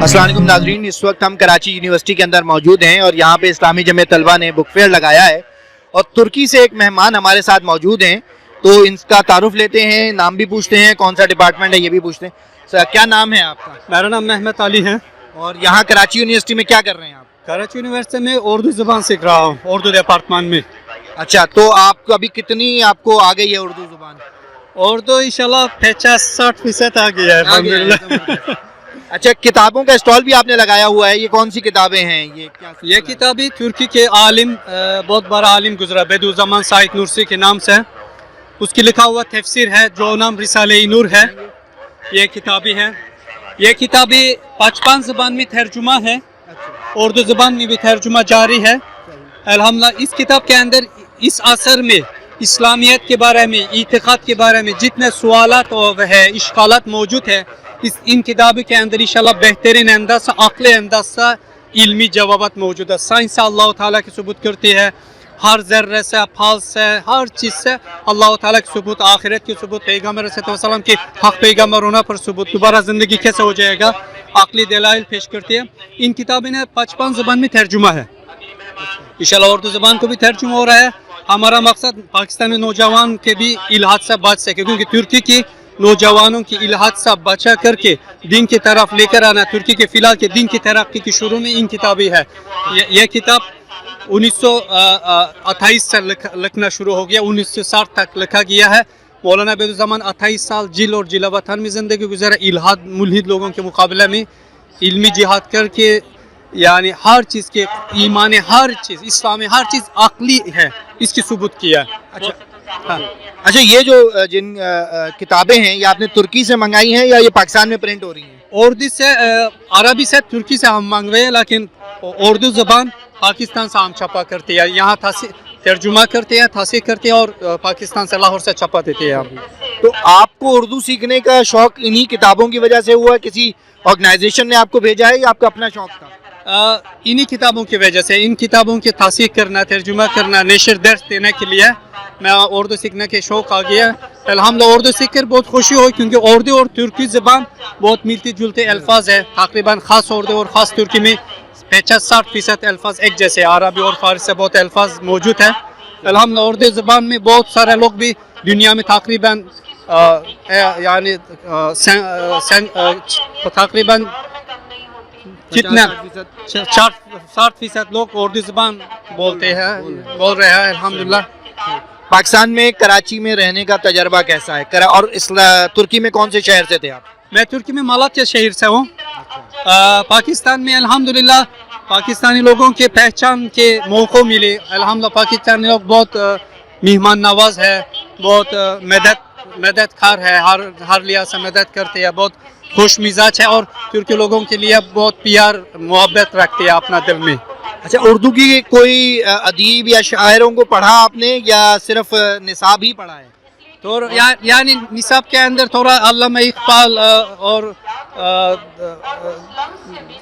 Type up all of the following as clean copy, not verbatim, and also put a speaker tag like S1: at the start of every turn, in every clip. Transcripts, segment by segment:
S1: अस्सलाम वालेकुम नाज़रीन, इस वक्त हम कराची यूनिवर्सिटी के अंदर मौजूद हैं और यहाँ पे इस्लामी जमियत तलबा ने बुक फेयर लगाया है और तुर्की से एक मेहमान हमारे साथ मौजूद हैं, तो इनका तारुफ लेते हैं, नाम भी पूछते हैं, कौन सा डिपार्टमेंट है ये भी पूछते हैं। सर, क्या नाम है आपका?
S2: मेरा नाम मेहमत अली है
S1: और यहाँ कराची यूनिवर्सिटी में क्या कर रहे हैं आप?
S2: कराची यूनिवर्सिटी में उर्दू ज़बान सीख रहा हूँ, उर्दू डिपार्टमेंट में।
S1: अच्छा, तो आप अभी कितनी आपको आ गई है उर्दू ज़ुबान?
S2: उर्दू इंशाल्लाह 50-60% आ गया है अल्हम्दुलिल्लाह।
S1: अच्छा, किताबों का स्टॉल भी आपने लगाया हुआ है, ये कौन सी किताबें हैं? ये
S2: किताबें तुर्की के आलिम, बहुत बड़ा आलिम गुजरा बदिउज़्ज़मान साइद नूरसी के नाम से, उसकी लिखा हुआ तफसीर है जो नाम रिसाले नूर है। ये किताबें हैं, ये किताबें 55 ज़बान में तर्जुमा है, उर्दू ज़बान में भी तर्जुमा जारी है अल्हम्दुलिल्लाह। इस किताब के अंदर इस असर में इस्लामियत के बारे में, इतिक़ाद के बारे में जितने सवालात है, इश्कालात मौजूद है, इन किताबों के अंदर इंशाल्लाह बेहतरीन अंदाज से, अक़ली अंदाज से इल्मी जवाबात मौजूद है। साइंस अल्लाह ताला की सबूत करती है, हर ज़र्रे से, फल से, हर चीज़ से अल्लाह ताला की सबूत, आखिरत की सबूत, पैगम्बर सल्लल्लाहु के हक़ पैगम्बर होना पर सबूत, दोबारा ज़िंदगी कैसे हो जाएगा, अक़ली दलाइल पेश करती है। इन किताबों ने 55 ज़बान में तर्जुमा है, इंशाल्लाह उर्दू ज़बान को भी तर्जुमा हो रहा है। हमारा मकसद पाकिस्तानी नौजवान के भी इल्हाद से बच सके, क्योंकि तुर्की की नौजवानों की इल्हाद से बचा करके दीन की तरफ लेकर आना, तुर्की के फ़िलहाल के दीन की तरक्की की शुरू में इन किताबें है। यह किताब 1928 से लिखना शुरू हो गया, 1960 तक लिखा गया है। मौलाना बदिउज़्ज़मान 28 साल जिल और जिला वतन में ज़िंदगी गुजारा, इल्हाद मुल्हिद लोगों के मुकाबले में इल्मी जिहाद करके, यानी हर चीज़ के ईमान, हर चीज़ इस्लाम में हर चीज़ अक़ली है, इसकी सबूत किया है।
S1: अच्छा, हाँ। अच्छा, ये जो जिन किताबें हैं ये आपने तुर्की से मंगाई हैं या ये पाकिस्तान में प्रिंट हो रही हैं?
S2: उर्दू से, अरबी से, तुर्की से हम मंगवाए हैं, लेकिन उर्दू ज़बान पाकिस्तान से हम छपा करते हैं, यहाँ तर्जुमा करते हैं, तहसीक करते हैं और पाकिस्तान से, लाहौर से छपा देते हैं हम।
S1: तो आपको उर्दू सीखने का शौक़ इन्हीं किताबों की वजह से हुआ, किसी ऑर्गेनाइजेशन ने आपको भेजा है या आपका अपना शौक़ था?
S2: इन्हीं किताबों की वजह से, इन किताबों की तहसीक करना, तर्जुमा करना, नशर दर्स देने के लिए मैं उर्दू सीखने के शौक़ आ गया अल्हम्दुलिल्लाह। उर्दू सीख कर बहुत खुशी हुई, क्योंकि उर्दू और तुर्की ज़बान बहुत मिलती जुलते अल्फाज है, तकरीबन ख़ास उर्दू और ख़ास तुर्की में 50-60% अल्फाज एक जैसे, अरबी और फ़ारसी से बहुत अल्फाज मौजूद है अल्हम्दुलिल्लाह। उर्दू ज़बान में बहुत सारे लोग भी दुनिया में तकरीबन यानी तकरीबन कितना 60% लोग उर्दू ज़बान बोल रहे हैं अल्हम्दुलिल्लाह।
S1: पाकिस्तान में, कराची में रहने का तजर्बा कैसा है? और तुर्की में कौन से शहर से थे आप?
S2: मैं तुर्की में मालात्या शहर से हूँ। पाकिस्तान में अल्हम्दुलिल्लाह पाकिस्तानी लोगों के पहचान के मौक़े मिले अल्हम्दुलिल्लाह। पाकिस्तानी लोग बहुत मेहमान नवाज है, बहुत मददगार है, हर लिहाज से मदद करते हैं, बहुत खुश मिजाज है और तुर्की लोगों के लिए बहुत प्यार मोहब्बत रखते हैं अपना दिल में।
S1: अच्छा, उर्दू की कोई अदीब या शायरों को पढ़ा आपने या सिर्फ निसाब ही पढ़ा है?
S2: तो यानी निसाब के अंदर थोड़ा अल्लामा इकबाल और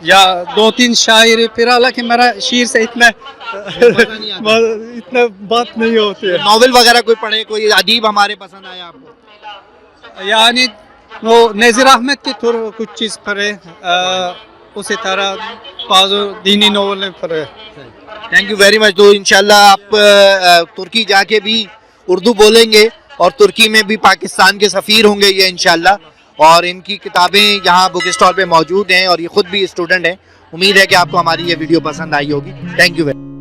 S2: या 2-3 शायर फिर, हालांकि मेरा शेर से इतना बात नहीं होती है।
S1: नॉवेल वगैरह कोई पढ़े, कोई अदीब हमारे पसंद आया आपको?
S2: यानी वो नज़ीर अहमद की कुछ चीज़ पढ़े, उसी तरह बाज़ दीनी नॉवल पढ़े।
S1: Thank you very much. तो इंशाल्लाह आप तुर्की जाके भी उर्दू बोलेंगे और तुर्की में भी पाकिस्तान के सफ़ीर होंगे ये इंशाल्लाह। और इनकी किताबें यहाँ बुक स्टॉल पे मौजूद हैं और ये खुद भी स्टूडेंट हैं। उम्मीद है कि आपको हमारी ये वीडियो पसंद आई होगी। Thank you very much.